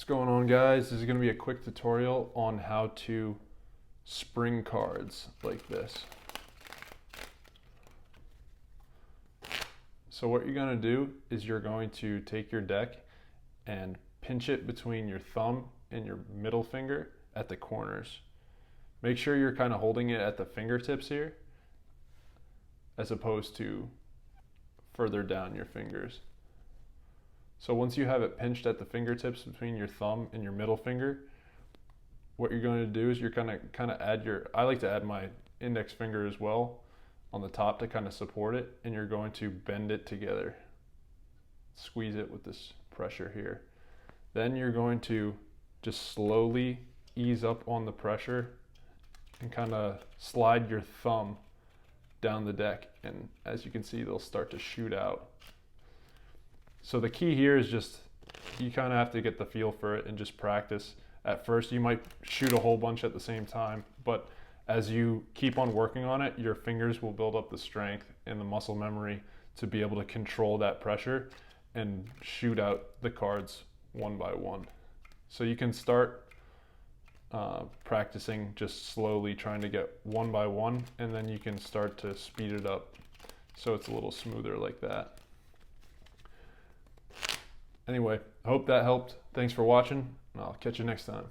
What's going on, guys? This is going to be a quick tutorial on how to spring cards like this. So what you're going to do is you're going to take your deck and pinch it between your thumb and your middle finger at the corners. Make sure you're kind of holding it at the fingertips here as opposed to further down your fingers. So once you have it pinched at the fingertips between your thumb and your middle finger, what you're going to do is you're going to kind of add I like to add my index finger as well on the top to kind of support it, and you're going to bend it together. Squeeze it with this pressure here. Then you're going to just slowly ease up on the pressure and kind of slide your thumb down the deck, and as you can see, they'll start to shoot out. So the key here is just, you kind of have to get the feel for it and just practice. At first you might shoot a whole bunch at the same time, but as you keep on working on it, your fingers will build up the strength and the muscle memory to be able to control that pressure and shoot out the cards one by one. So you can start practicing just slowly, trying to get one by one, and then you can start to speed it up so it's a little smoother like that. Anyway, I hope that helped. Thanks for watching, and I'll catch you next time.